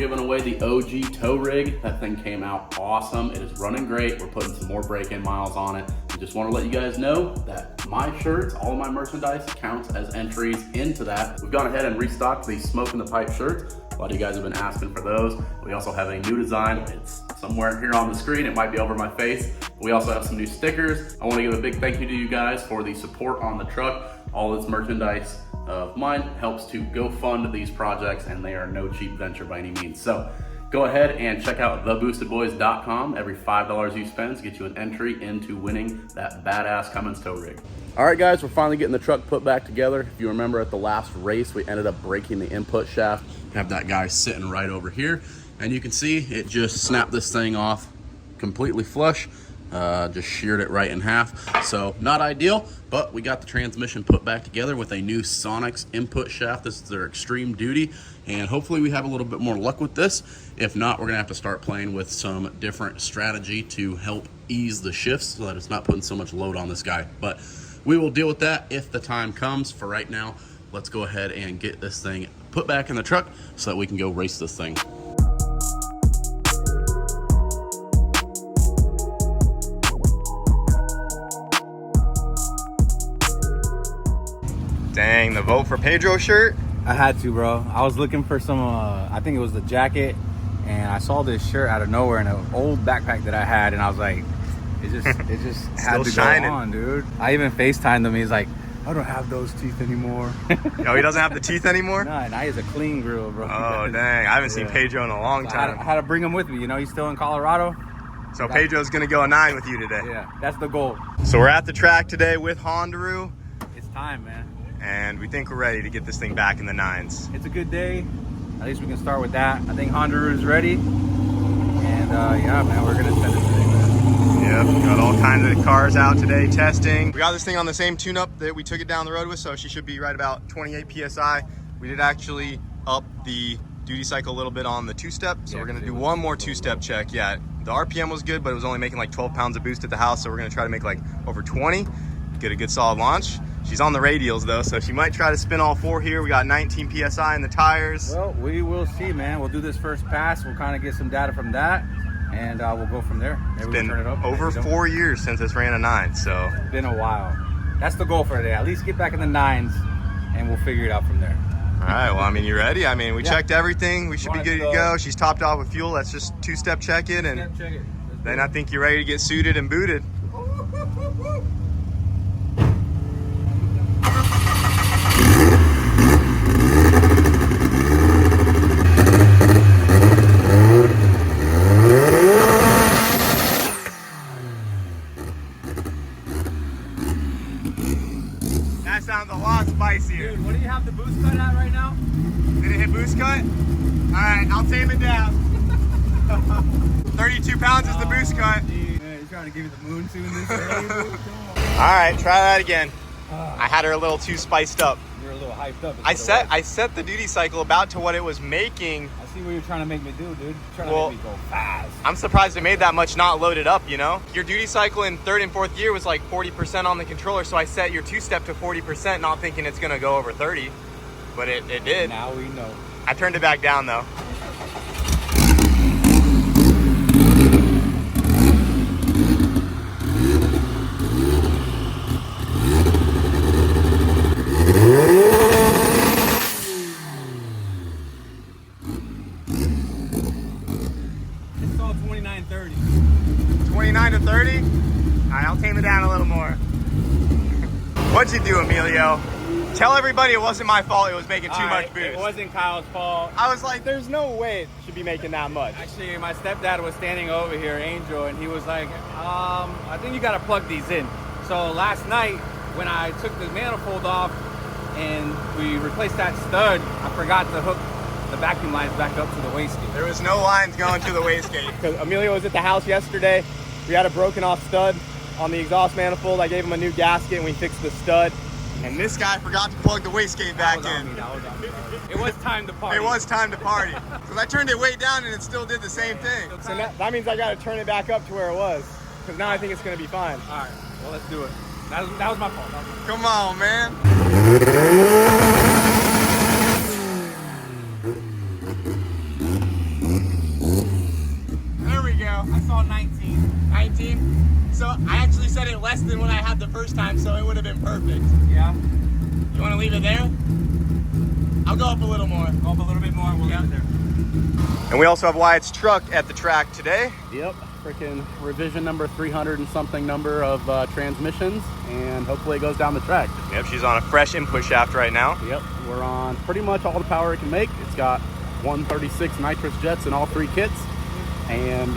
giving away the OG tow rig. That thing came out awesome. It is running great. We're putting some more break-in miles on it. I just want to let you guys know that my shirts, all of my merchandise counts as entries into that. We've gone ahead and restocked the Smoke in the Pipe shirts. A lot of you guys have been asking for those. We also have a new design. It's somewhere here on the screen. It might be over my face. We also have some new stickers. I want to give a big thank you to you guys for the support on the truck. All this merchandise of mine helps to go fund these projects, and they are no cheap venture by any means. So go ahead and check out theboostedboys.com. Every $5 you spend gets you an entry into winning that badass Cummins tow rig. All right, guys, we're finally getting the truck put back together. If you remember at the last race, we ended up breaking the input shaft. Have that guy sitting right over here. And you can see it just snapped this thing off completely flush. Just sheared it right in half. So not ideal, but we got the transmission put back together with a new Sonics input shaft. This is their extreme duty, and hopefully we have a little bit more luck with this. If not, we're gonna have to start playing with some different strategy to help ease the shifts so that it's not putting so much load on this guy. But we will deal with that if the time comes. For right now, let's go ahead and get this thing put back in the truck so that we can go race this thing. Dang, the vote for Pedro shirt? I had to, bro. I was looking for some, I think it was the jacket, and I saw this shirt out of nowhere in an old backpack that I had, and I was like, it just had to shining. go on, dude. I even FaceTimed him. He's like, I don't have those teeth anymore. Oh, he doesn't have the teeth anymore? Nah, now he's a clean grill, bro. Oh, dang. I haven't seen Pedro in a long time. I had to bring him with me. You know, he's still in Colorado. So Pedro's going to go a 9 with you today. Yeah, that's the goal. So we're at the track today with Hondaru, It's time, man. and we think we're ready to get this thing back in the 9s. It's a good day. At least we can start with that. I think Hondaru is ready. And yeah, man, we're going to send it today, man. Yep, got all kinds of cars out today testing. We got this thing on the same tune-up that we took it down the road with, so she should be right about 28 PSI. We did actually up the duty cycle a little bit on the two-step, so we're gonna do one more two-step check. Yeah, the RPM was good, but it was only making like 12 pounds of boost at the house, so we're gonna try to make like over 20, get a good solid launch. She's on the radials though, so she might try to spin all 4 here. We got 19 PSI in the tires. Well, we will see, man. We'll do this first pass. We'll kind of get some data from that, and we'll go from there. Maybe It's we'll been turn it up. over 4 years since it's ran a 9, so. It's been a while. That's the goal for today. At least get back in the 9s, and we'll figure it out from there. All right, well, I mean, you ready? I mean, we checked everything. We should be good to go. She's topped off with fuel. That's just two-step check it, and then I think you're ready to get suited and booted. That sounds a lot spicier. Dude, what do you have the boost cut at right now? Did it hit boost cut? All right, I'll tame it down. 32 pounds is the boost cut. Man, he's trying to give you the moon soon this day, dude. Come on. All right, try that again. I had her a little too spiced up. You're a little hyped up. I set the duty cycle about to what it was making. I see what you're trying to make me do, dude. You're trying to make me go fast. I'm surprised it made that much not loaded up, you know? Your duty cycle in 3rd and 4th gear was like 40% on the controller, so I set your two-step to 40%, not thinking it's gonna go over 30, but it did. Now we know. I turned it back down though. It's all 29-30. 29 to 30? All right, I'll tame it down a little more. What'd you do, Emilio? Tell everybody it wasn't my fault it was making too much boost. It wasn't Kyle's fault. I was like, there's no way it should be making that much. Actually, my stepdad was standing over here, Angel, and he was like, I think you gotta plug these in. So last night, when I took the manifold off and we replaced that stud, I forgot to hook the vacuum lines back up to the wastegate. There was no lines going to the wastegate. Because Emilio was at the house yesterday. We had a broken off stud on the exhaust manifold. I gave him a new gasket and we fixed the stud. And this guy forgot to plug the wastegate back in. It was time to party. It was time to party. Because I turned it way down and it still did the same thing. So that means I got to turn it back up to where it was. Because now I think it's going to be fine. All right, well, let's do it. That was my fault. Come on, man. I'll go up a little more. Go up a little bit more. We'll get there. And we also have Wyatt's truck at the track today. Yep, freaking revision number 300 and something number of transmissions, and hopefully it goes down the track. Yep, she's on a fresh input shaft right now. Yep, we're on pretty much all the power it can make. It's got 136 nitrous jets in all 3 kits, and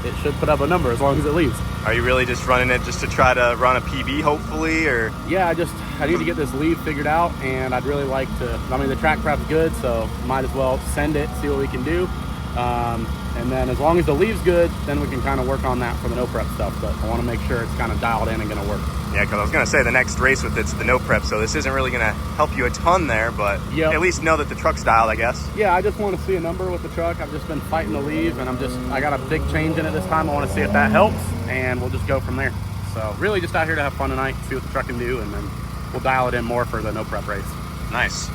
it should put up a number as long as it leaves. Are you really just running it just to try to run a PB, hopefully, or? Yeah, I need to get this leave figured out, and I'd really like to, I mean, the track prep's good, so might as well send it, see what we can do. And then as long as the leave's good, then we can kind of work on that for the no prep stuff, but I want to make sure it's kind of dialed in and going to work. Yeah, because I was going to say the next race with it's the no prep, so this isn't really going to help you a ton there, but at least know that the truck's dialed, I guess. Yeah, I just want to see a number with the truck. I've just been fighting the leave, and I got a big change in it this time. I want to see if that helps, and we'll just go from there. So really just out here to have fun tonight, see what the truck can do, and then we'll dial it in more for the no prep race. Nice.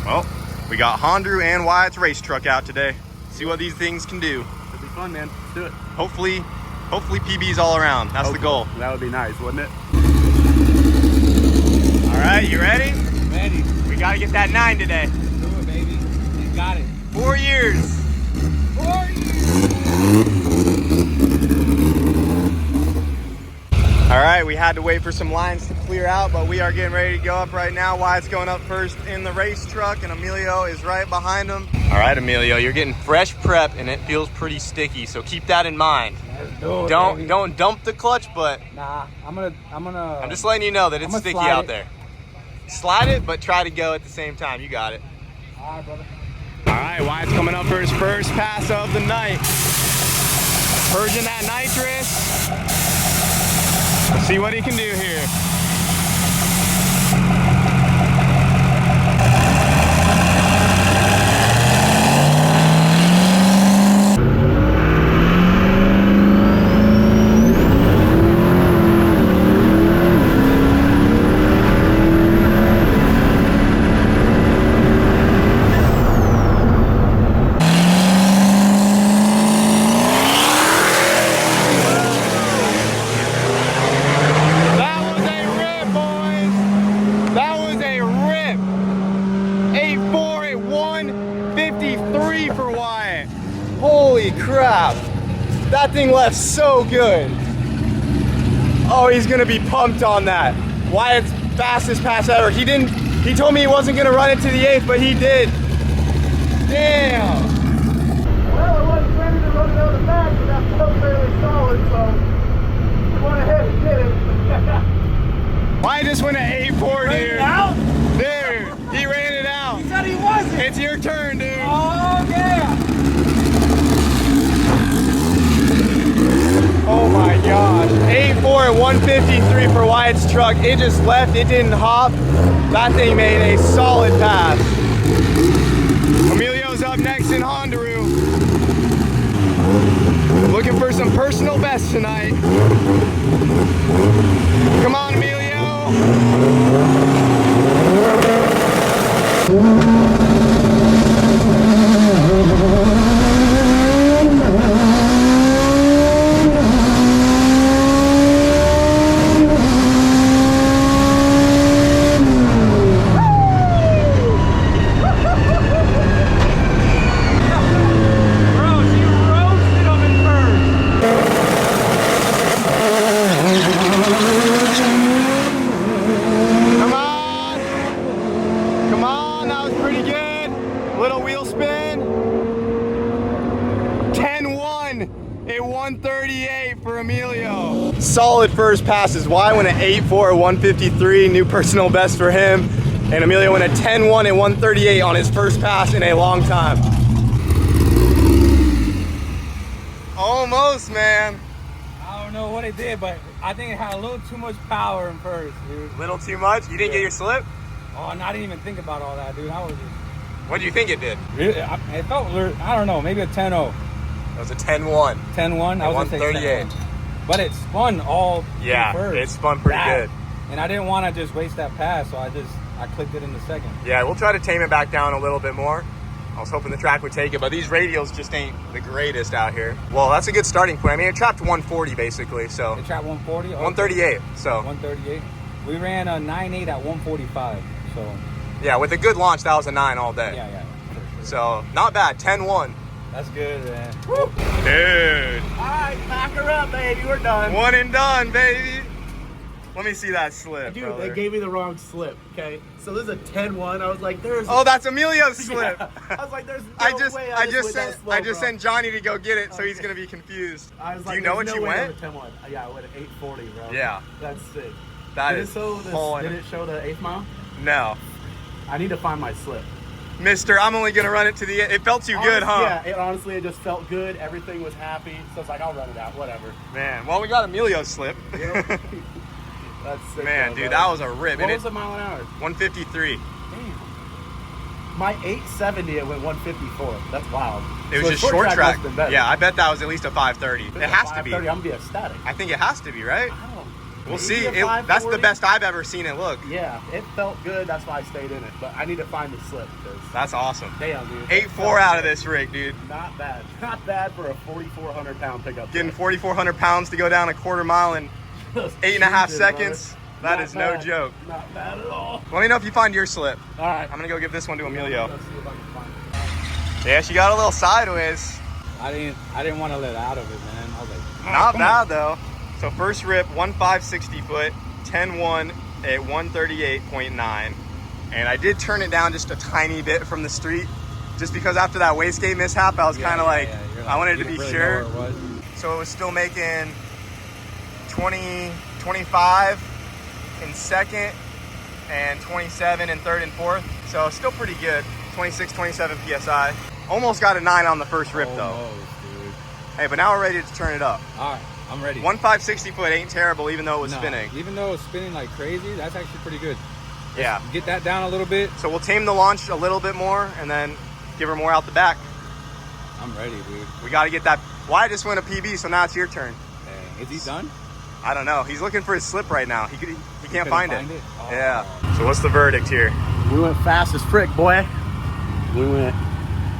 Well, we got Hondaru and Wyatt's race truck out today. See what these things can do. It'll be fun, man. Let's do it. Hopefully PBs all around. That's the goal. That would be nice, wouldn't it? All right, you ready? Ready. We got to get that 9 today. Do it, baby. You got it. 4 years. 4 years. All right, we had to wait for some lines to clear out, but we are getting ready to go up right now. Wyatt's going up first in the race truck, and Emilio is right behind him. All right, Emilio, you're getting fresh prep, and it feels pretty sticky, so keep that in mind. Don't dump the clutch, but Nah, I'm just letting you know that it's sticky out there. Slide it, but try to go at the same time. You got it. All right, brother. All right, Wyatt's coming up for his first pass of the night. Purging that nitrous. Let's see what he can do here. Holy crap, that thing left so good. Oh, he's gonna be pumped on that. Wyatt's fastest pass ever. He told me he wasn't gonna run it to the 8th, but he did. Damn. Well, I wasn't ready to run it out of the back, but that felt fairly solid, so we went ahead and did it. Wyatt just went at 8.4, dude. Out? Dude, he ran it out. He said he wasn't. It's your turn, dude. Oh, yeah. Oh my gosh. 8.4 at 153 for Wyatt's truck. It just left, it didn't hop. That thing made a solid pass. Emilio's up next in Hondaru. Looking for some personal bests tonight. Come on, Emilio. At 138 for Emilio. Solid first passes. Wyatt went at 8.4 at 153, new personal best for him. And Emilio went at 10.1 at 138 on his first pass in a long time. Almost, man. I don't know what it did, but I think it had a little too much power in first, dude. Little too much? You didn't get your slip? Oh, and I didn't even think about all that, dude. I was just... What do you think it did? Really? It felt, I don't know, maybe a 10.0. It was a 10.1. 10.1? I was 138. But it spun all first. It spun pretty good. And I didn't want to just waste that pass, so I clicked it in the second. Yeah, we'll try to tame it back down a little bit more. I was hoping the track would take it, but these radials just ain't the greatest out here. Well, that's a good starting point. I mean, it trapped 140 basically, so. It trapped 140? Okay. 138, so. 138. We ran a 9.8 at 145, so. Yeah, with a good launch, that was a 9 all day. Yeah. So, not bad. 10-1. That's good, man. Woo. Dude. All right, pack her up, baby. We're done. One and done, baby. Let me see that slip, Dude, brother. they gave me the wrong slip, okay? So this is a 10-1. I was like, there's... Oh, that's Emilio's slip. Yeah. I was like, there's no way I just went that slow, I just bro. sent Johnny to go get it, so he's going to be confused. I was Do like, you know what there's you no way went? that was a 10-1. Yeah, I went at 840, bro. Yeah. That's sick. That Did is it show pulling. Did it show the 8th mile? No. I need to find my slip. Mister, I'm only going to run it to the end. It felt too good, huh? Yeah, honestly, it just felt good. Everything was happy. So it's like, I'll run it out, whatever. Man, well, we got Emilio's slip. Yep. That's sick. Man, though, dude, bro. that was a rip. What And was the mile an hour? 153. Damn. My 870, it went 154. That's wild. It was So just short track. must've been better. Yeah, I bet that was at least a 530. If It it's has a to be. 530, I'm gonna be ecstatic. I think it has to be, right? I don't know. We'll Maybe see. a That's the 540? best I've ever seen it look. Yeah, it felt good. That's why I stayed in it. But I need to find the slip because That's awesome. damn, dude. 8.4 out of this rig, dude. Not bad. Not bad for a 4,400 pound pickup. Getting truck. 4,400 pounds to go down a quarter mile in Just 8.5 cruising, seconds. brother. That Not is no bad. joke. Not bad at all. Let me know if you find your slip. All right. I'm gonna go give this one to Emilio. Let's see if I can find it. Yeah, she got a little sideways. I didn't want to let out of it, man. I was like, Not bad though. So first rip, 1.560 foot, 10-1 at 138.9. And I did turn it down just a tiny bit from the street, just because after that wastegate mishap, I was kind of You're I wanted to you be didn't really sure. know where it was. So it was still making 20, 25 in second, and 27 in third and fourth. So still pretty good. 26, 27 PSI. Almost got a 9 on the first rip though. Almost, dude. Hey, but now we're ready to turn it up. All right, I'm ready. 1.560 foot ain't terrible, even though it was No, spinning. Even though it's spinning like crazy, that's actually pretty good. Yeah. Get that down a little bit. So we'll tame the launch a little bit more and then give her more out the back. I'm ready, dude. We got to get that. Wyatt just went a PB, so now it's your turn. Dang. Is he done? I don't know. He's looking for his slip right now. He can't Couldn't find it. Oh. Yeah. So what's the verdict here? We went fast as frick, boy. We went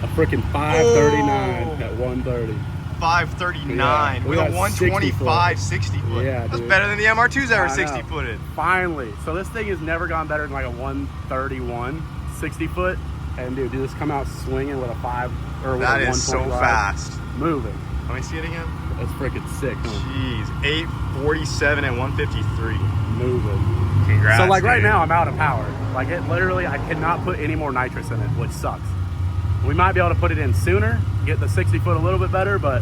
a freaking 539 at 130. 539 Yeah, we with a got 125 60 foot. Yeah, That's dude. better than the MR2's ever I know. 60 footed. Finally. So this thing has never gone better than like a 131 60 foot. And dude, just come out swinging with a 5 or with That a is so 125. fast. Moving. Let me see it again. That's freaking sick, huh? Jeez, 847 and 153. Moving. Congrats. So like right dude. now I'm out of power. Like it literally, I cannot put any more nitrous in it, which sucks. We might be able to put it in sooner, get the 60 foot a little bit better, but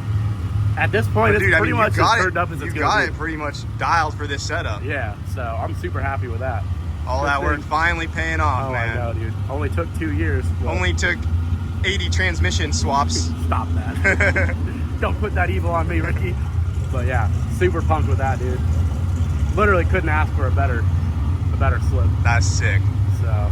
at this point, But it's pretty much as turned up as you it's got gonna it be. pretty much dialed for this setup. Yeah, so I'm super happy with that. All Good that work thing. finally paying off, Oh, man. I know, dude. Only took 2 years. but Only took 80 transmission swaps. Stop that. Don't put that evil on me, Ricky. But yeah, super pumped with that, dude. Literally couldn't ask for a better slip. That's sick. So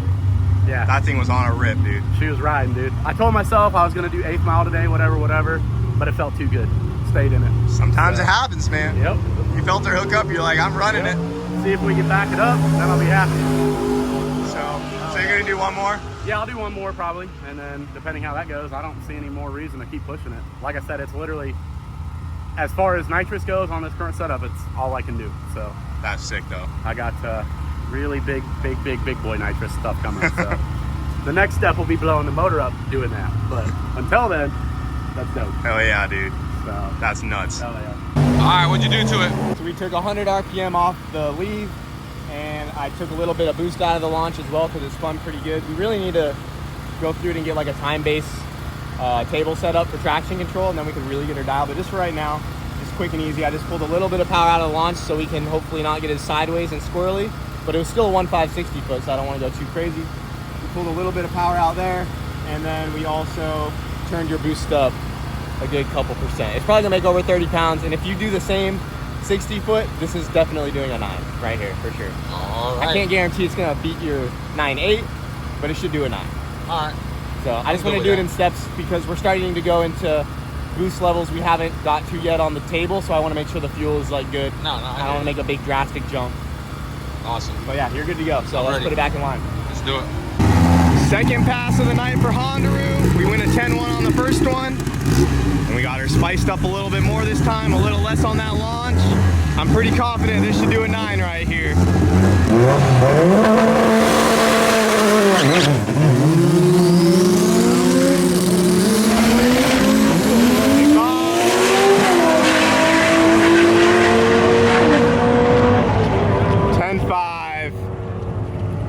yeah, That thing was on a rip, dude. she was riding, dude. I told myself I was gonna do 8th mile today, whatever, but it felt too good. Stayed in it. Sometimes So, it happens, man. Yep. You felt her hook up, you're like, I'm running Yep. it. See if we can back it up, then I'll be happy. So you're gonna do one more? Yeah, I'll do one more probably, and then depending how that goes, I don't see any more reason to keep pushing it. Like I said, it's literally, as far as nitrous goes on this current setup, it's all I can do. So That's sick though. I got really big boy nitrous stuff coming. So the next step will be blowing the motor up doing that. But until then, that's dope. Hell yeah, dude. So That's nuts. hell yeah. All right, what'd you do to it? So we took 100 RPM off the leave, and I took a little bit of boost out of the launch as well because it's spun pretty good. We really need to go through it and get like a time-based table set up for traction control, and then we can really get her dialed. But just for right now, just quick and easy. I just pulled a little bit of power out of the launch so we can hopefully not get it sideways and squirrely, but it was still a 1.560 foot, so I don't want to go too crazy. We pulled a little bit of power out there, and then we also turned your boost up a good couple percent. It's probably gonna make over 30 pounds, and if you do the same 60 foot, this is definitely doing a 9 right here for sure. All right. I can't guarantee it's gonna beat your 9.8, but it should do a 9. All right. So I just want good to with do it that. in steps because we're starting to go into boost levels we haven't got to yet on the table, so I want to make sure the fuel is like good. No, I don't want to make a big drastic jump. Awesome. But yeah, you're good to go. So let's ready. put it back in line. Let's do it. Second pass of the night for Hondaru. We went a 10-1 on the first one. And we got her spiced up a little bit more this time, a little less on that launch. I'm pretty confident this should do a 9 right here.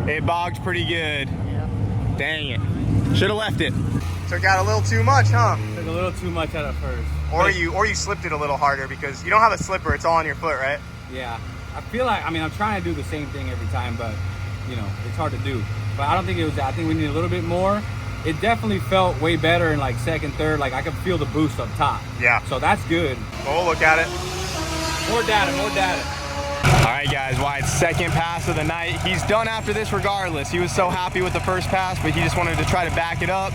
It bogged pretty good. Yeah. Dang it. Should have left it. Took out a little too much, huh? Took a little too much out at first. Or you slipped it a little harder because you don't have a slipper, it's all on your foot, right? Yeah. I feel like, I mean, I'm trying to do the same thing every time, but you know, it's hard to do. But I don't think it was that. I think we need a little bit more. It definitely felt way better in like second, third. Like I could feel the boost up top. Yeah. So that's good. We'll look at it. More data, more data. All right, guys, Wyatt's second pass of the night. He's done after this regardless. He was so happy with the first pass, but he just wanted to try to back it up.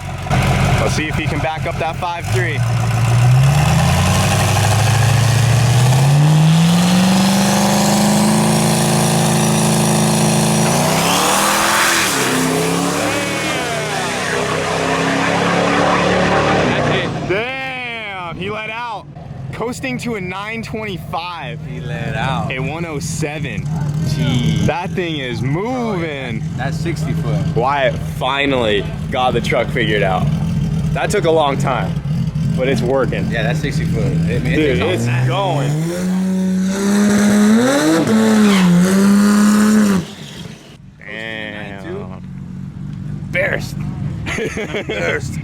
Let's see if he can back up that 5.3. Damn, he let out. Coasting to a 925. He let out. A 107. Jeez. That thing is moving. That's 60 foot. Wyatt finally got the truck figured out. That took a long time, but it's working. Yeah, that's 60 foot. I mean, dude, it's going. Damn. Embarrassed. Embarrassed.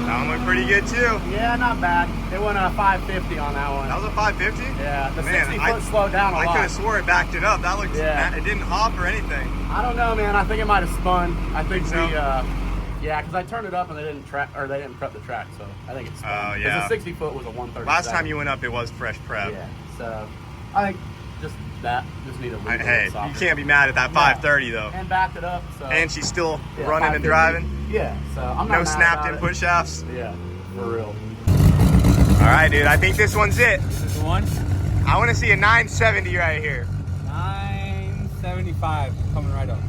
That one went pretty good too. Yeah, not bad. It went a 550 on that one. That was a 550? Yeah, the Man, 60 foot slowed down a lot. I could have swore it backed it up. That looked, yeah. It didn't hop or anything. I don't know, man. I think it might have spun. I think so? Yeah, because I turned it up and they didn't prep the track, so I think it's spun. Oh, yeah. Because the 60 foot was a 130. Last time you went up, it was fresh prep. Yeah, so I think just need a little hey, bit softer. You can't be mad at that 530 though. And backed it up. So. And she's still Yeah, running and driving. Yeah, so I'm not No mad snapped about input shafts. Yeah, for real. All right, dude. I think this one's it. This is the one? I want to see a 970 right here. 975 coming right up.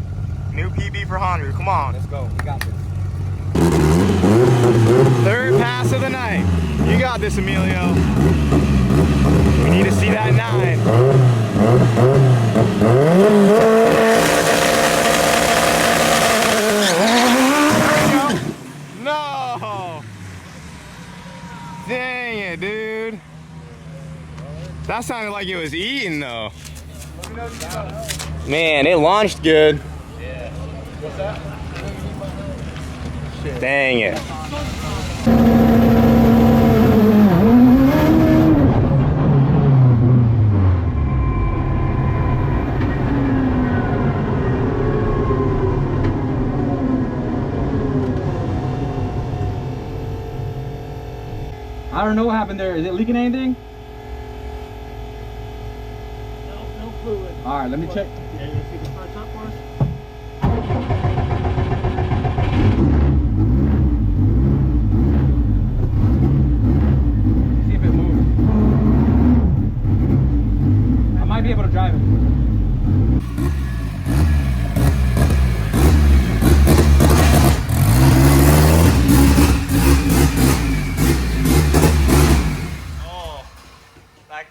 New PB for Hondaru. Come on. Let's go. We got this. Third pass of the night. You got this, Emilio. We need to see that 9. No! Dang it, dude. That sounded like it was eating, though. Man, it launched good. Yeah. What's that? Dang it. I don't know what happened there. Is it leaking anything? No fluid. All right, let me check. Yeah, you see the front top for us? See if it moves. I might be able to drive it.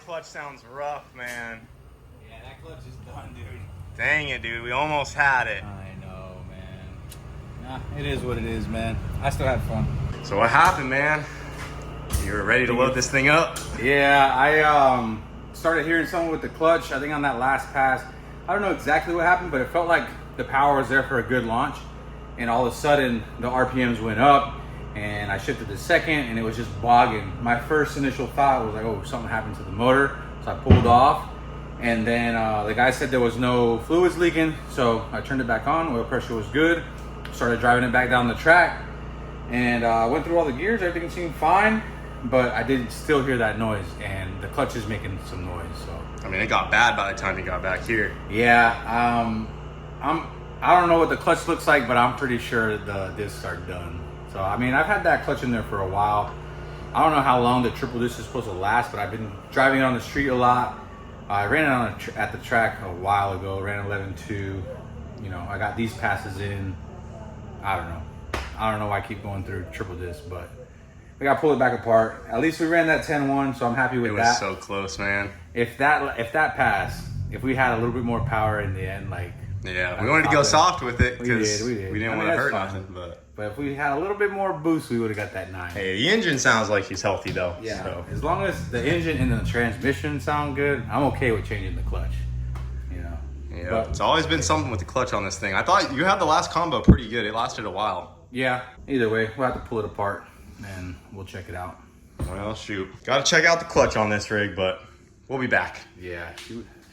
Clutch sounds rough, man. Yeah, that clutch is done, dude. Dang it, dude. We almost had it. I know, man. Nah, it is what it is, man. I still had fun. So what happened, man? You were ready to load this thing up? Yeah, I started hearing something with the clutch. I think on that last pass, I don't know exactly what happened, but it felt like the power was there for a good launch. And all of a sudden, the RPMs went up. And I shifted to second and it was just bogging. My first initial thought was like, oh, something happened to the motor. So I pulled off and then the guy said there was no fluids leaking. So I turned it back on, oil pressure was good. Started driving it back down the track and went through all the gears, everything seemed fine, but I did still hear that noise and the clutch is making some noise, so. I mean, it got bad by the time you got back here. Yeah, I don't know what the clutch looks like, but I'm pretty sure the discs are done. So, I mean, I've had that clutch in there for a while. I don't know how long the triple disc is supposed to last, but I've been driving it on the street a lot. I ran it on at the track a while ago, ran 11.2. You know, I got these passes in. I don't know. I don't know why I keep going through triple disc, but we got to pull it back apart. At least we ran that 10.1, so I'm happy with that. It was so close, man. If that passed, if we had a little bit more power in the end, like Yeah, we wanted to go soft with it because we didn't want to hurt nothing. But if we had a little bit more boost, we would have got that 9. Hey, the engine sounds like he's healthy though. Yeah, So. as long as the engine and the transmission sound good, I'm okay with changing the clutch. You know. Yeah, But it's always been something with the clutch on this thing. I thought you had the last combo pretty good. It lasted a while. yeah, either way, we'll have to pull it apart and we'll check it out. Well, shoot. Got to check out the clutch on this rig, but we'll be back. Yeah,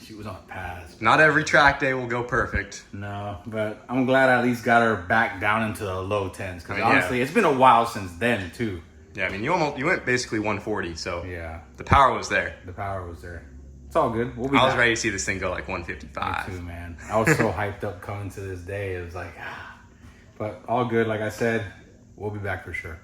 she was on a pass. Not every track day will go perfect. No, but I'm glad I at least got her back down into the low 10s. Because honestly, yeah. it's been a while since then too. Yeah, I mean, you went basically 140, so Yeah, the power was there. the power was there. It's all good. We'll be I was back. ready to see this thing go like 155. Me too, man. I was so hyped up coming to this day. It was like, But all good. Like I said, we'll be back for sure.